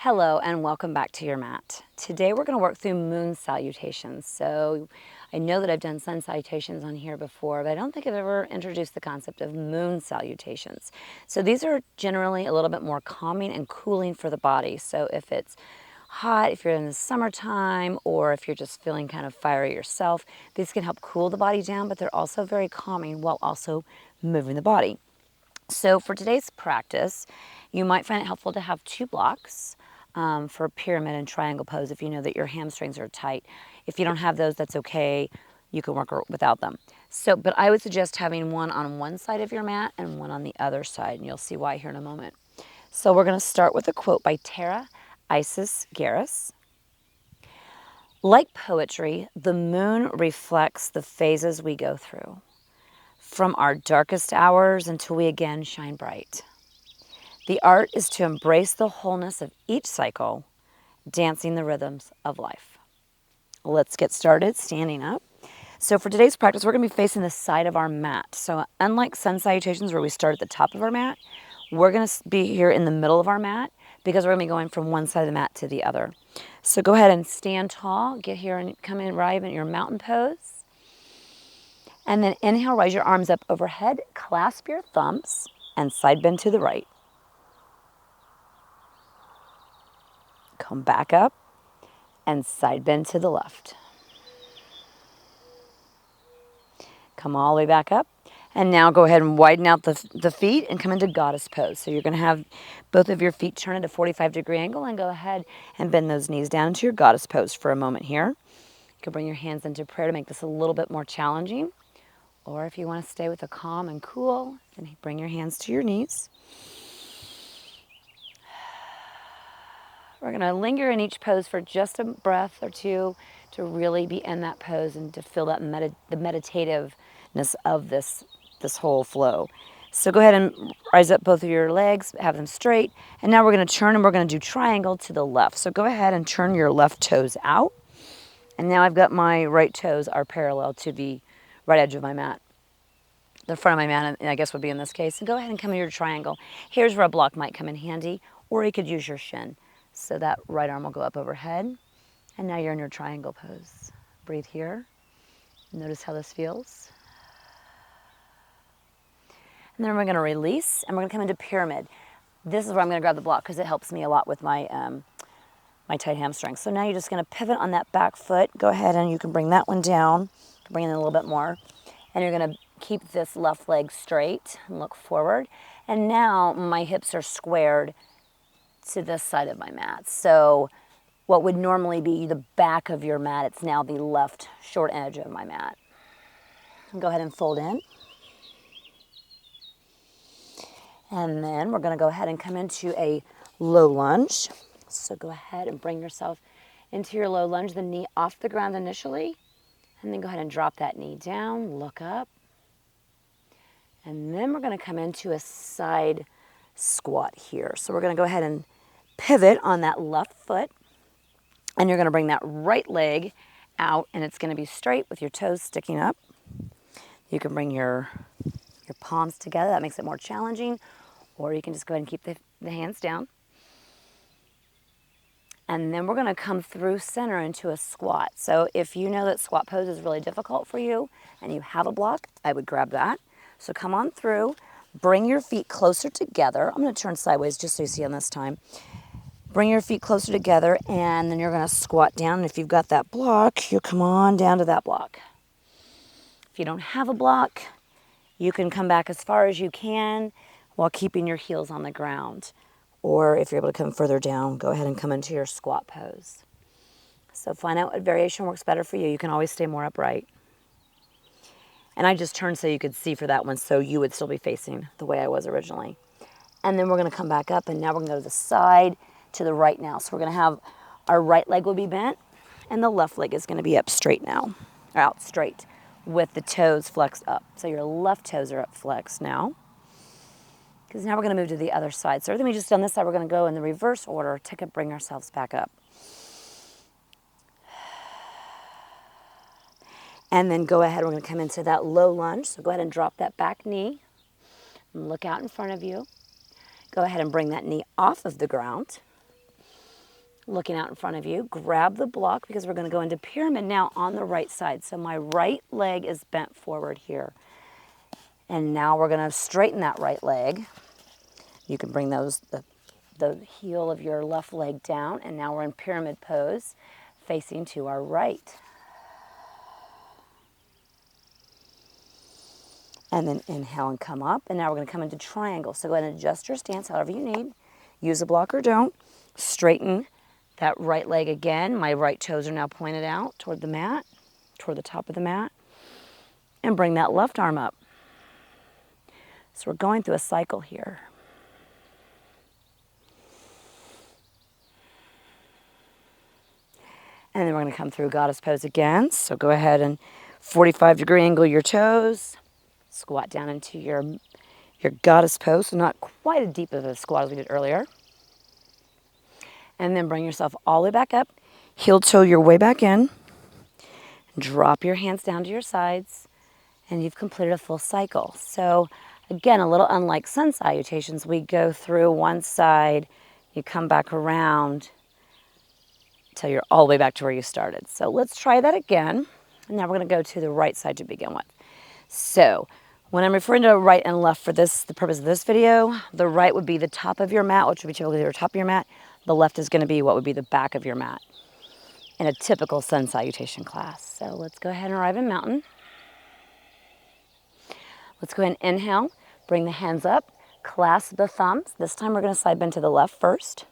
Hello and welcome back to your mat. Today we're going to work through moon salutations. So I know that I've done sun salutations on here before, but I don't think I've ever introduced the concept of moon salutations. So these are generally a little bit more calming and cooling for the body. So if it's hot, if you're in the summertime, or if you're just feeling kind of fiery yourself, these can help cool the body down, but they're also very calming while also moving the body. So for today's practice, you might find it helpful to have two blocks for pyramid and triangle pose if you know that your hamstrings are tight. If you don't have those, that's okay. You can work without them. But I would suggest having one on one side of your mat and one on the other side, and you'll see why here in a moment. So we're going to start with a quote by Tara Isis Garris. Like poetry, the moon reflects the phases we go through, from our darkest hours until we again shine bright. The art is to embrace the wholeness of each cycle, dancing the rhythms of life. Let's get started standing up. So for today's practice, we're going to be facing the side of our mat. So unlike sun salutations where we start at the top of our mat, we're going to be here in the middle of our mat because we're going to be going from one side of the mat to the other. So go ahead and stand tall, get here and come in, arrive in your mountain pose. And then inhale, raise your arms up overhead, clasp your thumbs, and side bend to the right. Come back up and side bend to the left. Come all the way back up. And now go ahead and widen out the feet and come into goddess pose. So you're going to have both of your feet turn at a 45-degree angle and go ahead and bend those knees down into your goddess pose for a moment here. You can bring your hands into prayer to make this a little bit more challenging. Or if you want to stay with a calm and cool, then bring your hands to your knees. We're going to linger in each pose for just a breath or two to really be in that pose and to feel that the meditativeness of this whole flow. So go ahead and rise up both of your legs, have them straight. And now we're going to turn and we're going to do triangle to the left. So go ahead and turn your left toes out. And now I've got my right toes are parallel to the right edge of my mat. The front of my mat, and I guess would be in this case. And go ahead and come into your triangle. Here's where a block might come in handy, or you could use your shin. So that right arm will go up overhead. And now you're in your triangle pose. Breathe here. Notice how this feels. And then we're going to release, and we're going to come into pyramid. This is where I'm going to grab the block because it helps me a lot with my my tight hamstrings. So now you're just going to pivot on that back foot. Go ahead and you can bring that one down. Bring it in a little bit more. And you're going to keep this left leg straight and look forward. And now my hips are squared to this side of my mat. So what would normally be the back of your mat, it's now the left short edge of my mat. Go ahead and fold in. And then we're going to go ahead and come into a low lunge. So go ahead and bring yourself into your low lunge, the knee off the ground initially. And then go ahead and drop that knee down, look up. And then we're going to come into a side squat here. So we're going to go ahead and pivot on that left foot. And you're going to bring that right leg out, and it's going to be straight with your toes sticking up. You can bring your palms together. That makes it more challenging. Or you can just go ahead and keep the hands down. And then we're going to come through center into a squat. So if you know that squat pose is really difficult for you and you have a block, I would grab that. So come on through. Bring your feet closer together. I'm going to turn sideways just so you see on this time. Bring your feet closer together, and then you're going to squat down. And if you've got that block, you come on down to that block. If you don't have a block, you can come back as far as you can while keeping your heels on the ground. Or if you're able to come further down, go ahead and come into your squat pose. So find out what variation works better for you. You can always stay more upright. And I just turned so you could see for that one, so you would still be facing the way I was originally. And then we're going to come back up, and now we're going to go to the side, to the right now. So we're going to have our right leg will be bent, and the left leg is going to be up straight now, or out straight, with the toes flexed up. So your left toes are up flexed now. Because now we're going to move to the other side. So everything we just done this side, we're going to go in the reverse order to bring ourselves back up. And then go ahead, we're going to come into that low lunge. So go ahead and drop that back knee. And look out in front of you. Go ahead and bring that knee off of the ground. looking out in front of you. Grab the block because we're going to go into pyramid now on the right side. So my right leg is bent forward here. And now we're going to straighten that right leg. You can bring the heel of your left leg down, and now we're in pyramid pose, facing to our right. And then inhale and come up, and now we're going to come into triangle. So go ahead and adjust your stance however you need. Use a block or don't. Straighten that right leg again. My right toes are now pointed out toward the mat, toward the top of the mat. And bring that left arm up. So we're going through a cycle here. And then we're going to come through goddess pose again. So go ahead and 45-degree angle your toes. Squat down into your goddess pose. So not quite as deep of a squat as we did earlier. And then bring yourself all the way back up. Heel toe your way back in. Drop your hands down to your sides. And you've completed a full cycle. So again, a little unlike sun salutations, we go through one side, you come back around, until you're all the way back to where you started. So let's try that again. And now we're going to go to the right side to begin with. So when I'm referring to right and left for the purpose of this video, the right would be the top of your mat, which would be typically the top of your mat. The left is going to be what would be the back of your mat in a typical sun salutation class. So let's go ahead and arrive in mountain. Let's go ahead and inhale. Bring the hands up. Clasp the thumbs. This time we're going to side bend to the left first.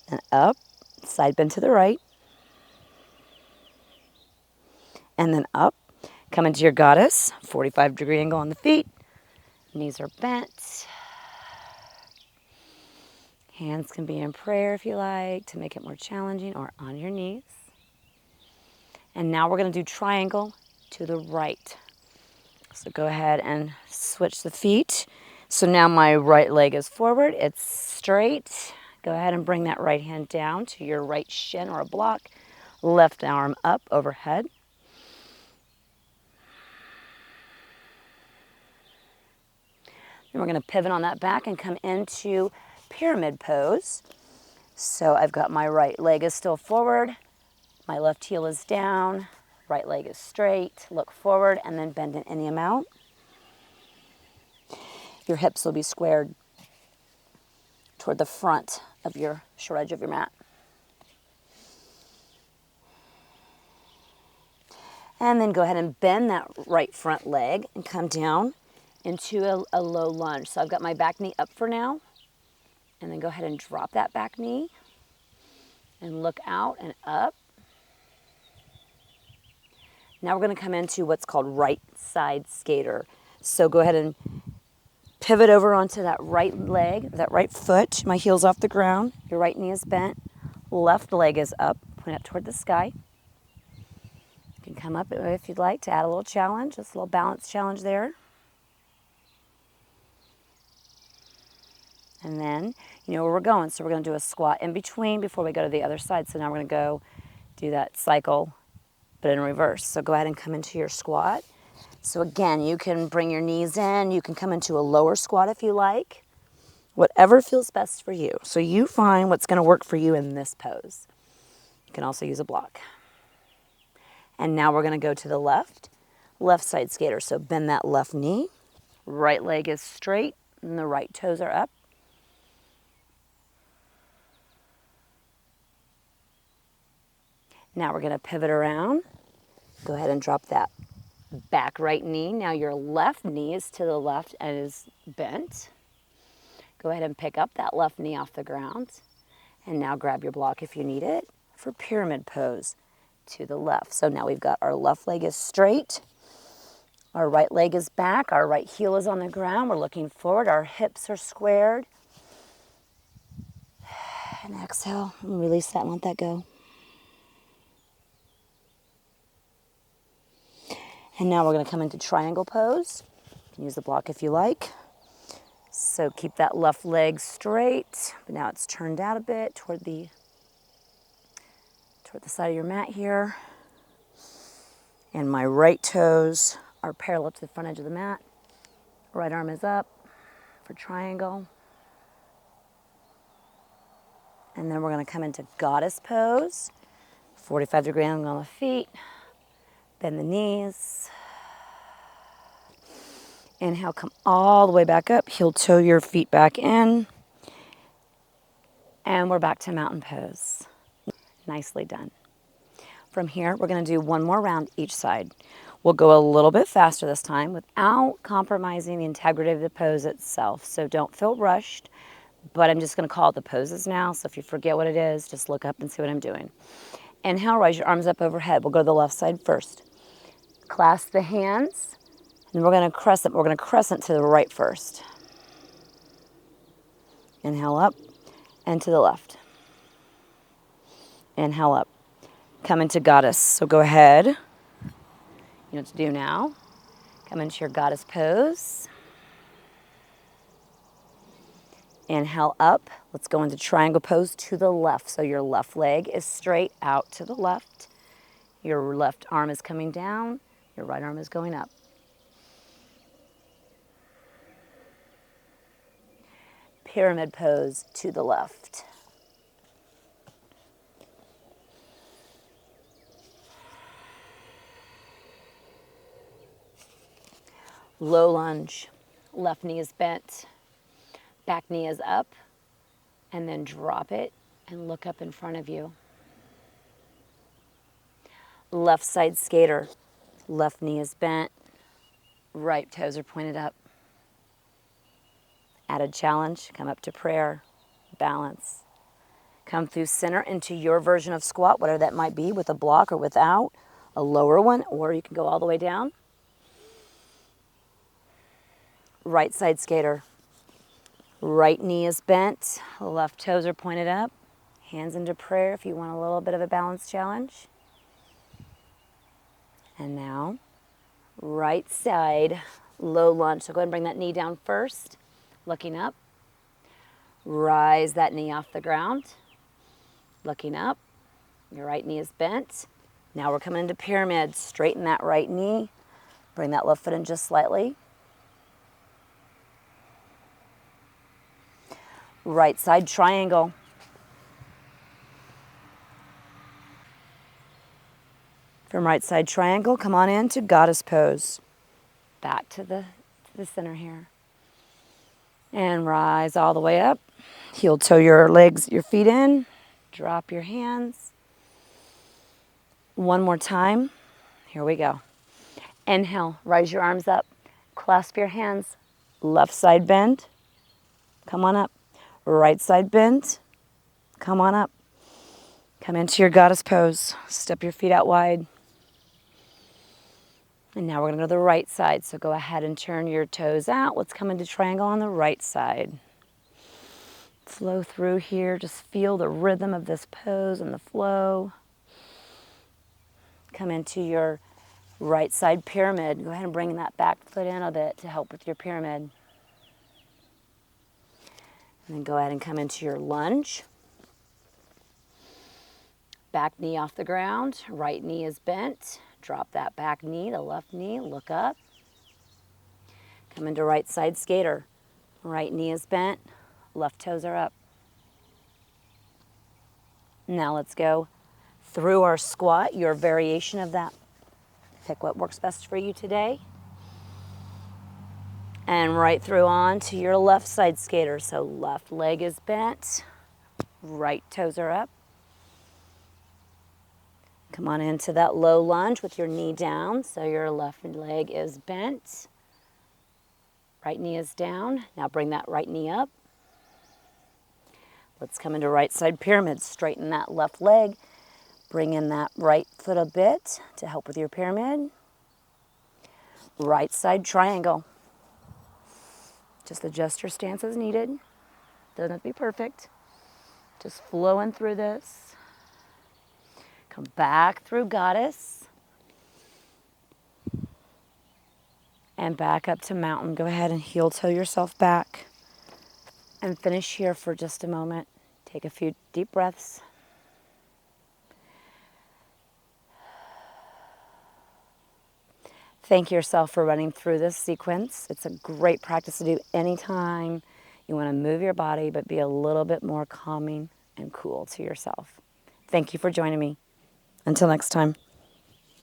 And up, side bend to the right. And then up, come into your goddess, 45-degree angle on the feet. Knees are bent. Hands can be in prayer if you like to make it more challenging, or on your knees. And now we're going to do triangle to the right. So go ahead and switch the feet. So now my right leg is forward, it's straight. Go ahead and bring that right hand down to your right shin or a block. Left arm up overhead. Then we're going to pivot on that back and come into pyramid pose. So I've got my right leg is still forward. My left heel is down. Right leg is straight. Look forward and then bend in any amount. Your hips will be squared toward the front of your short edge of your mat. And then go ahead and bend that right front leg and come down into a low lunge. So I've got my back knee up for now. And then go ahead and drop that back knee and look out and up. Now we're going to come into what's called right side skater. So go ahead and pivot over onto that right leg, that right foot. My heel's off the ground. Your right knee is bent. Left leg is up, point up toward the sky. You can come up if you'd like to add a little challenge, just a little balance challenge there. And then you know where we're going. So we're going to do a squat in between before we go to the other side. So now we're going to go do that cycle, but in reverse. So go ahead and come into your squat. So again, you can bring your knees in. You can come into a lower squat if you like. Whatever feels best for you. So you find what's going to work for you in this pose. You can also use a block. And now we're going to go to the left side skater. So bend that left knee. Right leg is straight and the right toes are up. Now we're going to pivot around. Go ahead and drop that back right knee. Now your left knee is to the left and is bent. Go ahead and pick up that left knee off the ground. And now grab your block if you need it for pyramid pose to the left. So now we've got our left leg is straight. Our right leg is back. Our right heel is on the ground. We're looking forward. Our hips are squared. And exhale and release that and let that go. And now we're going to come into triangle pose. You can use the block if you like. So keep that left leg straight, but now it's turned out a bit toward the side of your mat here. And my right toes are parallel to the front edge of the mat. Right arm is up for triangle. And then we're going to come into goddess pose. 45-degree angle on the feet. Bend the knees. Inhale, come all the way back up. Heel toe your feet back in. And we're back to mountain pose. Nicely done. From here, we're going to do one more round each side. We'll go a little bit faster this time without compromising the integrity of the pose itself. So don't feel rushed, but I'm just going to call it the poses now. So if you forget what it is, just look up and see what I'm doing. Inhale, raise your arms up overhead. We'll go to the left side first. Clasp the hands, and we're going to crescent. We're going to crescent to the right first. Inhale up and to the left. Inhale up. Come into goddess. So go ahead. You know what to do now. Come into your goddess pose. Inhale up. Let's go into triangle pose to the left. So your left leg is straight out to the left. Your left arm is coming down. Your right arm is going up. Pyramid pose to the left. Low lunge. Left knee is bent. Back knee is up. And then drop it and look up in front of you. Left side skater. Left knee is bent. Right toes are pointed up. Added challenge. Come up to prayer. Balance. Come through center into your version of squat, whatever that might be, with a block or without. A lower one, or you can go all the way down. Right side skater. Right knee is bent. Left toes are pointed up. Hands into prayer if you want a little bit of a balance challenge. And now, right side, low lunge. So go ahead and bring that knee down first. Looking up. Rise that knee off the ground. Looking up. Your right knee is bent. Now we're coming into pyramid. Straighten that right knee. Bring that left foot in just slightly. Right side triangle. From right side triangle, come on into goddess pose. Back to the center here. And rise all the way up. Heel toe your legs, your feet in. Drop your hands. One more time. Here we go. Inhale, raise your arms up. Clasp your hands. Left side bend. Come on up. Right side bend. Come on up. Come into your goddess pose. Step your feet out wide. And now we're going to go to the right side. So go ahead and turn your toes out. Let's come into triangle on the right side. Flow through here. Just feel the rhythm of this pose and the flow. Come into your right side pyramid. Go ahead and bring that back foot in a bit to help with your pyramid. And then go ahead and come into your lunge. Back knee off the ground. Right knee is bent. Drop that back knee, the left knee, look up. Come into right side skater. Right knee is bent, left toes are up. Now let's go through our squat, your variation of that. Pick what works best for you today. And right through on to your left side skater. So left leg is bent, right toes are up. Come on into that low lunge with your knee down. So your left leg is bent. Right knee is down. Now bring that right knee up. Let's come into right side pyramid. Straighten that left leg. Bring in that right foot a bit to help with your pyramid. Right side triangle. Just adjust your stance as needed. Doesn't have to be perfect. Just flowing through this. Come back through goddess. And back up to mountain. Go ahead and heel toe yourself back. And finish here for just a moment. Take a few deep breaths. Thank yourself for running through this sequence. It's a great practice to do anytime you want to move your body, but be a little bit more calming and cool to yourself. Thank you for joining me. Until next time.